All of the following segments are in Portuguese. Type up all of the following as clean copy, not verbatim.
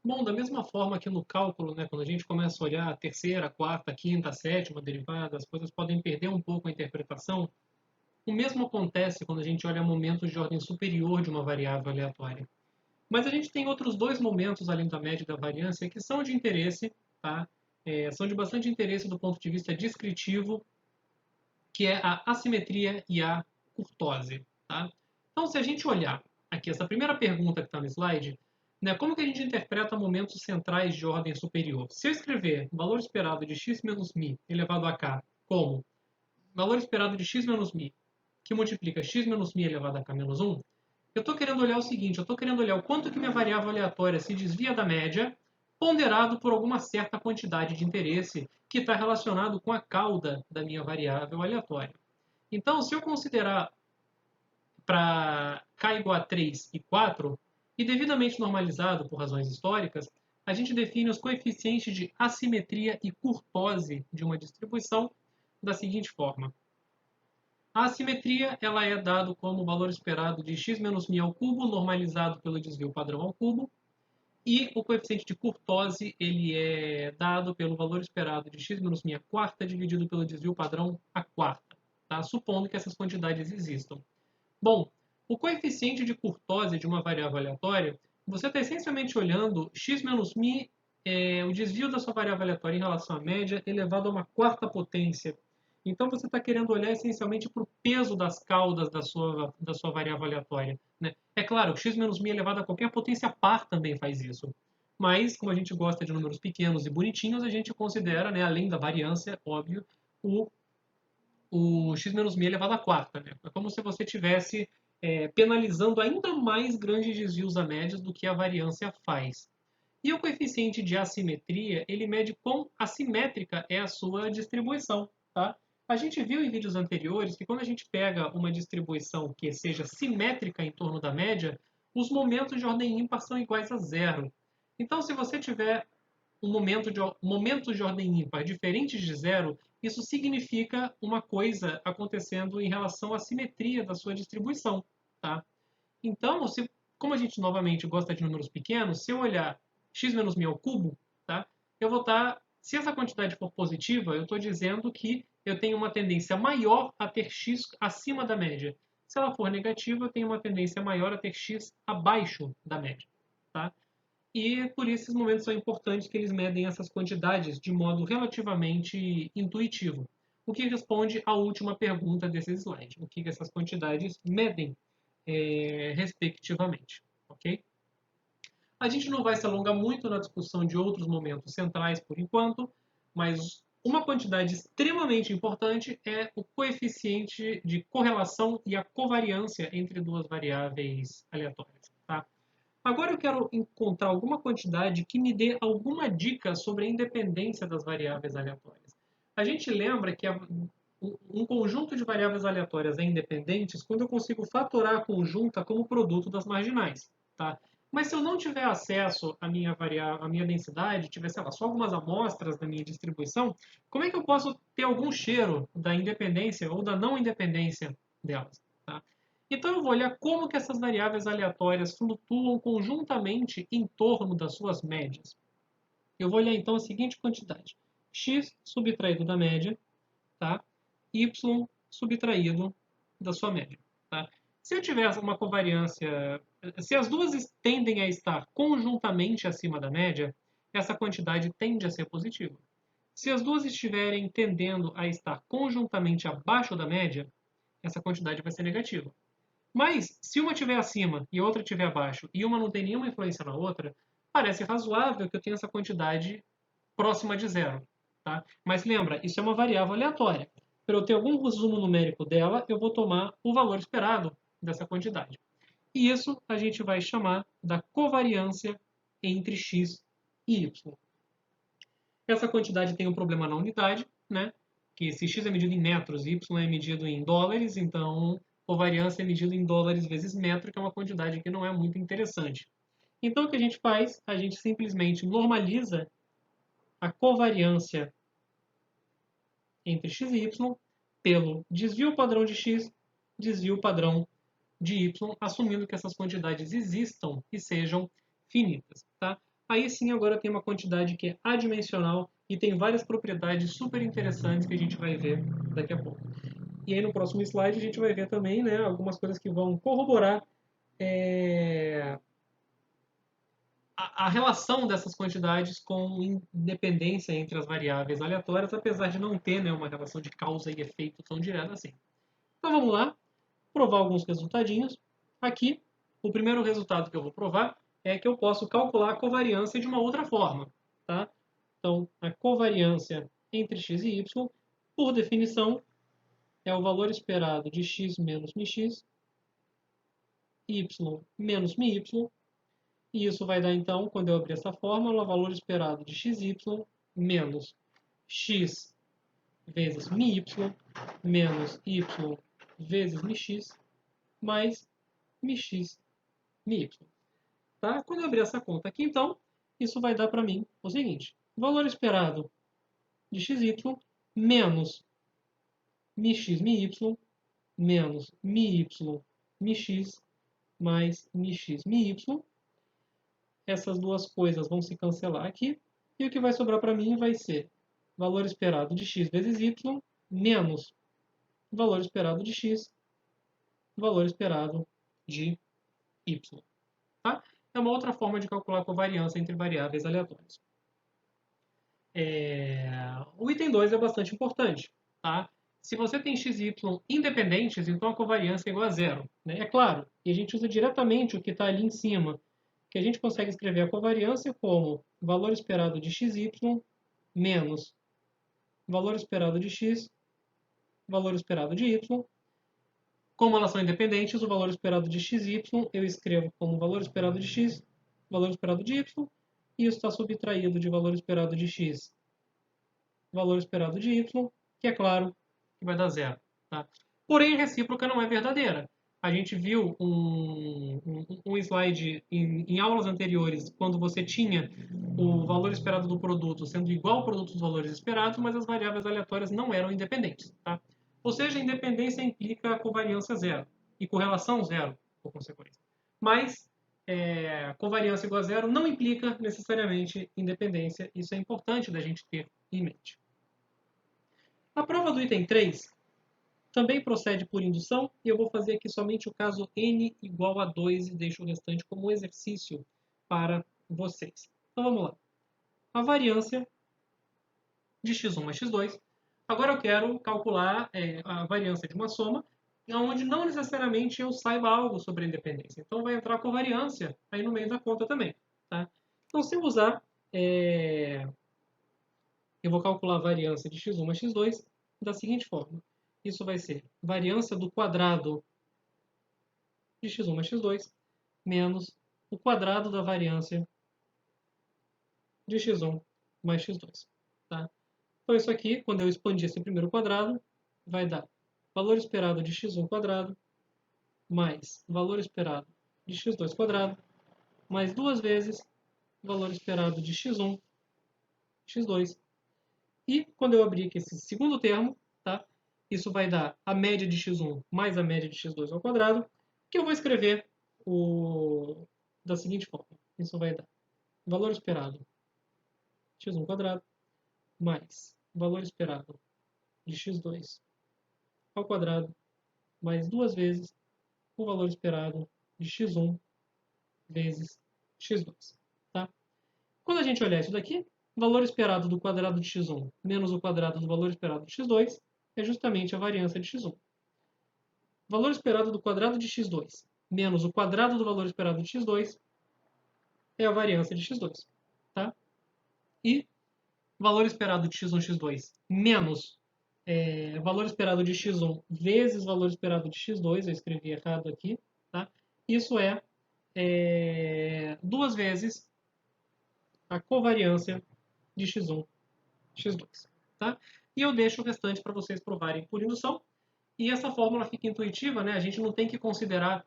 Bom, da mesma forma que no cálculo, né, quando a gente começa a olhar a terceira, a quarta, a quinta, a sétima derivada, as coisas podem perder um pouco a interpretação. O mesmo acontece quando a gente olha momentos de ordem superior de uma variável aleatória. Mas a gente tem outros dois momentos além da média e da variância que são de interesse, tá? São de bastante interesse do ponto de vista descritivo, que é a assimetria e a curtose. Tá? Então, se a gente olhar aqui essa primeira pergunta que está no slide, né, como que a gente interpreta momentos centrais de ordem superior? Se eu escrever o valor esperado de x menos μ elevado a k como valor esperado de x menos μ, que multiplica x menos μ elevado a k menos 1, eu estou querendo olhar o seguinte, eu estou querendo olhar o quanto que minha variável aleatória se desvia da média, ponderado por alguma certa quantidade de interesse que está relacionado com a cauda da minha variável aleatória. Então, se eu considerar para k igual a 3 e 4, e devidamente normalizado por razões históricas, a gente define os coeficientes de assimetria e curtose de uma distribuição da seguinte forma. A assimetria ela é dado como o valor esperado de x menos μ ao cubo, normalizado pelo desvio padrão ao cubo, e o coeficiente de curtose ele é dado pelo valor esperado de x menos μ à quarta dividido pelo desvio padrão à quarta, tá? Supondo que essas quantidades existam. Bom, o coeficiente de curtose de uma variável aleatória, você está essencialmente olhando x menos μ, o desvio da sua variável aleatória em relação à média elevado a uma quarta potência. Então você está querendo olhar essencialmente para o peso das caudas da sua variável aleatória. Né? É claro, x menos μ elevado a qualquer potência par também faz isso. Mas, como a gente gosta de números pequenos e bonitinhos, a gente considera, né, além da variância, óbvio, o o x menos μ elevado à quarta. Né? É como se você tivesse penalizando ainda mais grandes desvios a médias do que a variância faz. E o coeficiente de assimetria, ele mede quão assimétrica é a sua distribuição. Tá? A gente viu em vídeos anteriores que quando a gente pega uma distribuição que seja simétrica em torno da média, os momentos de ordem ímpar são iguais a zero. Então, se você tiver momentos de ordem ímpar diferentes de zero, isso significa uma coisa acontecendo em relação à simetria da sua distribuição. Tá? Então, como a gente novamente gosta de números pequenos, se eu olhar x menos μ ao cubo, tá? Eu vou estar, se essa quantidade for positiva, eu estou dizendo que eu tenho uma tendência maior a ter x acima da média. Se ela for negativa, eu tenho uma tendência maior a ter x abaixo da média. Tá? E por isso esses momentos são importantes que eles medem essas quantidades de modo relativamente intuitivo. O que responde à última pergunta desse slide. O que essas quantidades medem respectivamente. Ok? A gente não vai se alongar muito na discussão de outros momentos centrais por enquanto, mas uma quantidade extremamente importante é o coeficiente de correlação e a covariância entre duas variáveis aleatórias. Tá? Agora eu quero encontrar alguma quantidade que me dê alguma dica sobre a independência das variáveis aleatórias. A gente lembra que um conjunto de variáveis aleatórias é independentes quando eu consigo fatorar a conjunta como produto das marginais. Tá? Mas se eu não tiver acesso à minha densidade, tiver, sei lá, só algumas amostras da minha distribuição, como é que eu posso ter algum cheiro da independência ou da não independência delas? Tá? Então eu vou olhar como que essas variáveis aleatórias flutuam conjuntamente em torno das suas médias. Eu vou olhar então a seguinte quantidade: x subtraído da média, tá? Y subtraído da sua média. Tá? Se eu tiver uma covariância, se as duas tendem a estar conjuntamente acima da média, essa quantidade tende a ser positiva. Se as duas estiverem tendendo a estar conjuntamente abaixo da média, essa quantidade vai ser negativa. Mas, se uma estiver acima e a outra estiver abaixo, e uma não tem nenhuma influência na outra, parece razoável que eu tenha essa quantidade próxima de zero. Tá? Mas lembra, isso é uma variável aleatória. Para eu ter algum resumo numérico dela, eu vou tomar o valor esperado dessa quantidade. E isso a gente vai chamar da covariância entre x e y. Essa quantidade tem um problema na unidade, né? Que se x é medido em metros e y é medido em dólares, então covariância é medido em dólares vezes metro, que é uma quantidade que não é muito interessante. Então o que a gente faz? A gente simplesmente normaliza a covariância entre x e y pelo desvio padrão de x, desvio padrão de y, assumindo que essas quantidades existam e sejam finitas. Tá? aí sim agora tem uma quantidade que é adimensional e tem várias propriedades super interessantes que a gente vai ver daqui a pouco. E aí no próximo slide a gente vai ver também, né, algumas coisas que vão corroborar a relação dessas quantidades com independência entre as variáveis aleatórias, apesar de não ter, né, uma relação de causa e efeito tão direta assim. Então vamos lá, provar alguns resultadinhos. Aqui, o primeiro resultado que eu vou provar é que eu posso calcular a covariância de uma outra forma. Tá? Então, a covariância entre x e y, por definição, é o valor esperado de x menos μx, y menos μy, e isso vai dar, então, quando eu abrir essa fórmula, o valor esperado de xy menos x vezes μy menos y vezes μx mais μx μy. Tá? Quando eu abrir essa conta aqui, então, isso vai dar para mim o seguinte. Valor esperado de xy menos μx μy menos μy μx mais μx μy. Essas duas coisas vão se cancelar aqui. E o que vai sobrar para mim vai ser valor esperado de x vezes y menos valor esperado de x, valor esperado de y. Tá? É uma outra forma de calcular a covariância entre variáveis aleatórias. O item 2 é bastante importante. Tá? Se você tem x e y independentes, então a covariância é igual a zero. Né? É claro, e a gente usa diretamente o que está ali em cima, que a gente consegue escrever a covariância como valor esperado de xy menos valor esperado de x, valor esperado de y. Como elas são independentes, o valor esperado de xy eu escrevo como valor esperado de x, valor esperado de y, e isso está subtraído de valor esperado de x, valor esperado de y, que é claro que vai dar zero. Tá? Porém, a recíproca não é verdadeira. A gente viu um slide em aulas anteriores, quando você tinha o valor esperado do produto sendo igual ao produto dos valores esperados, mas as variáveis aleatórias não eram independentes. Tá? Ou seja, independência implica covariância zero e correlação zero, por consequência. Mas covariância igual a zero não implica necessariamente independência. Isso é importante da gente ter em mente. A prova do item 3 também procede por indução, e eu vou fazer aqui somente o caso n igual a 2 e deixo o restante como exercício para vocês. Então vamos lá. A variância de x1 mais x2. Agora eu quero calcular a variância de uma soma, onde não necessariamente eu saiba algo sobre a independência. Então vai entrar a covariância aí no meio da conta também. Tá? Então se eu usar, eu vou calcular a variância de x1 mais x2 da seguinte forma. Isso vai ser variância do quadrado de x1 mais x2 menos o quadrado da variância de x1 mais x2. Tá? Então isso aqui, quando eu expandir esse primeiro quadrado, vai dar valor esperado de x1 quadrado mais valor esperado de x2 quadrado mais duas vezes valor esperado de x1, x2. E quando eu abrir aqui esse segundo termo, tá? Isso vai dar a média de x1 mais a média de x2 ao quadrado, que eu vou escrever da seguinte forma. Isso vai dar valor esperado de x1 quadrado mais valor esperado de x2 ao quadrado mais duas vezes o valor esperado de x1 vezes x2. Tá? Quando a gente olhar isso daqui, o valor esperado do quadrado de x1 menos o quadrado do valor esperado de x2 é justamente a variância de x1. O valor esperado do quadrado de x2 menos o quadrado do valor esperado de x2 é a variância de x2. Tá? E valor esperado de x1, x2 menos valor esperado de x1 vezes valor esperado de x2, eu escrevi errado aqui, tá? Isso duas vezes a covariância de x1, x2. Tá? E eu deixo o restante para vocês provarem por indução. E essa fórmula fica intuitiva, né? A gente não tem que considerar,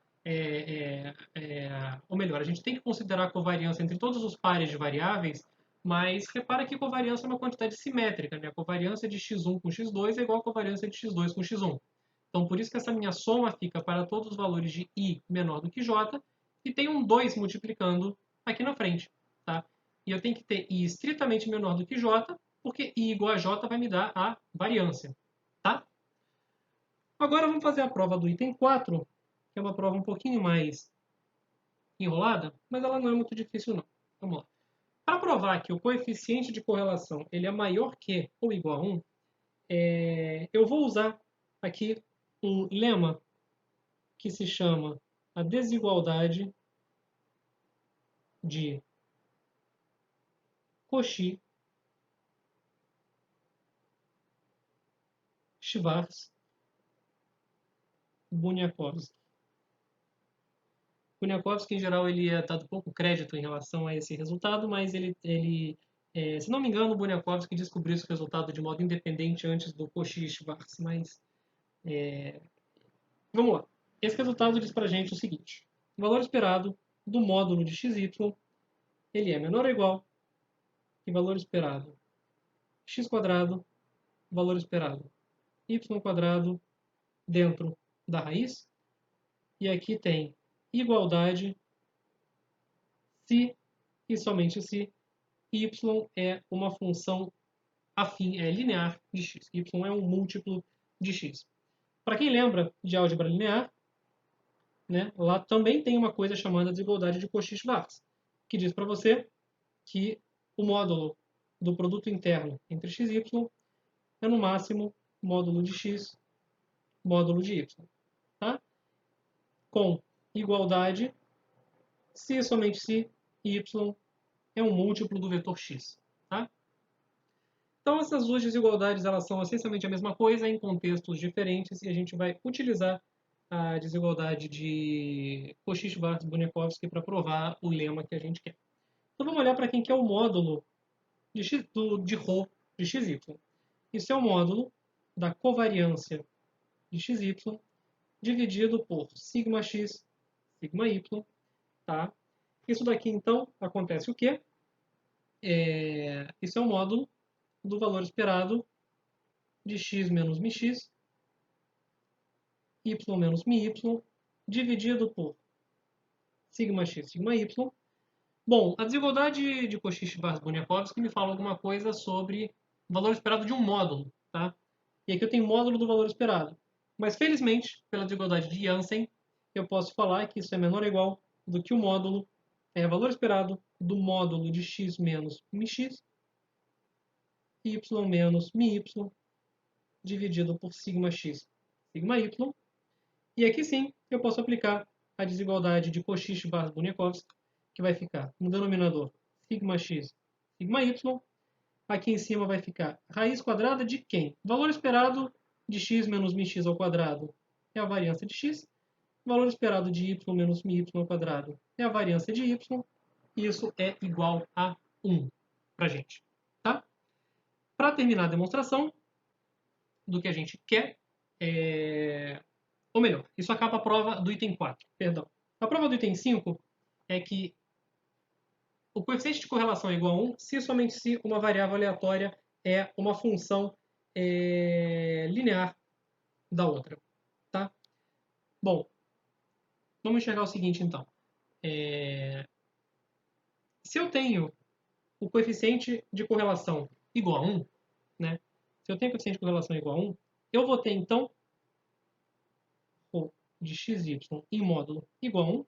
ou melhor, a gente tem que considerar a covariância entre todos os pares de variáveis, mas repara que covariância é uma quantidade simétrica, né? A covariância de x1 com x2 é igual a covariância de x2 com x1. Então, por isso que essa minha soma fica para todos os valores de i menor do que j, e tem um 2 multiplicando aqui na frente. Tá? e eu tenho que ter I estritamente menor do que J, porque I igual a J vai me dar a variância. Tá? Agora vamos fazer a prova do item 4, que é uma prova um pouquinho mais enrolada, mas ela não é muito difícil não. Vamos lá. Para provar que o coeficiente de correlação ele é maior que ou igual a 1, eu vou usar aqui um lema que se chama a desigualdade de Cauchy-Schwarz-Bunyakovsky. Bunyakovsky, em geral, ele é dado pouco crédito em relação a esse resultado, mas se não me engano, o Bunyakovsky descobriu esse resultado de modo independente antes do Cauchy-Schwarz, mas vamos lá. Esse resultado diz para a gente o seguinte: o valor esperado do módulo de xy ele é menor ou igual que valor esperado x quadrado, valor esperado y quadrado dentro da raiz. E aqui tem igualdade se e somente se y é uma função afim, é linear de x. Y é um múltiplo de x. Para quem lembra de álgebra linear, né, lá também tem uma coisa chamada desigualdade de Cauchy-Schwarz, que diz para você que o módulo do produto interno entre x e y é no máximo módulo de x, módulo de y. Tá? Com igualdade se e somente se y é um múltiplo do vetor x. Tá? Então, essas duas desigualdades elas são essencialmente a mesma coisa em contextos diferentes e a gente vai utilizar a desigualdade de Cauchy-Schwarz-Bunyakovsky para provar o lema que a gente quer. Então, vamos olhar para quem que é o módulo de ρ de xy. Isso é o módulo da covariância de xy dividido por sigma x, sigma y. Tá? Isso daqui, então, acontece o quê? Isso é o módulo do valor esperado de x menos μx, y menos μy, dividido por sigma x, sigma y. Bom, a desigualdade de Cauchy-Schwarz-Bunyakovsky me fala alguma coisa sobre o valor esperado de um módulo. Tá? E aqui eu tenho módulo do valor esperado. Mas, felizmente, pela desigualdade de Janssen, eu posso falar que isso é menor ou igual do que o módulo, valor esperado do módulo de x menos μx, y menos μy, dividido por sigma x, sigma y. E aqui sim eu posso aplicar a desigualdade de Cauchy-Schwarz-Bunyakovsky, que vai ficar no denominador sigma x, sigma y. Aqui em cima vai ficar raiz quadrada de quem? O valor esperado de x menos μx ao quadrado é a variância de x. O valor esperado de y menos μy ao quadrado é a variância de y. Isso é igual a 1 para a gente. Tá? Para terminar a demonstração do que a gente quer, ou melhor, isso acaba a prova do item 4. Perdão. A prova do item 5 é que o coeficiente de correlação é igual a 1 se somente se uma variável aleatória é uma função linear da outra. Tá? Bom, vamos enxergar o seguinte então. Se eu tenho o coeficiente de correlação igual a 1, né? Se eu tenho coeficiente de correlação igual a 1, eu vou ter então ρ de xy em módulo igual a 1.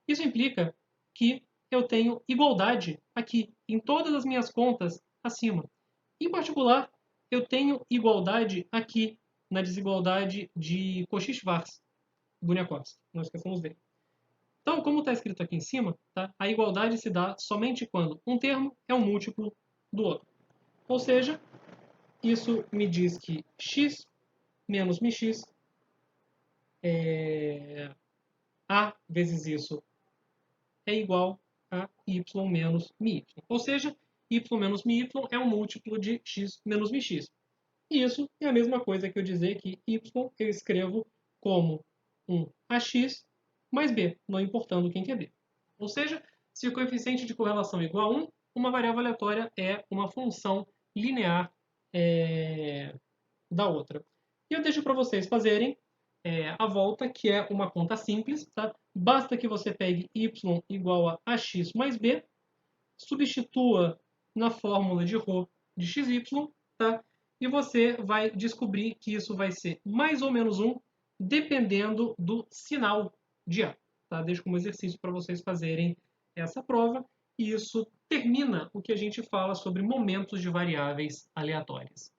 Isso implica que eu tenho igualdade aqui em todas as minhas contas acima. Em particular, eu tenho igualdade aqui na desigualdade de Cauchy-Schwarz-Bunyakovsky. Não esqueçamos dele. Então, como está escrito aqui em cima, tá? A igualdade se dá somente quando um termo é um múltiplo do outro. Ou seja, isso me diz que x menos μx a vezes isso é igual a y menos μy. Ou seja, y menos μy é um múltiplo de x menos μx. E isso é a mesma coisa que eu dizer que y eu escrevo como um ax mais b, não importando quem que é b. Ou seja, se o coeficiente de correlação é igual a 1, uma variável aleatória é uma função linear da outra. E eu deixo para vocês fazerem a volta, que é uma conta simples. Tá? Basta que você pegue y igual a ax mais b, substitua na fórmula de ρ de xy, tá? E você vai descobrir que isso vai ser mais ou menos 1, dependendo do sinal de A. Tá? Deixo como exercício para vocês fazerem essa prova. E isso termina o que a gente fala sobre momentos de variáveis aleatórias.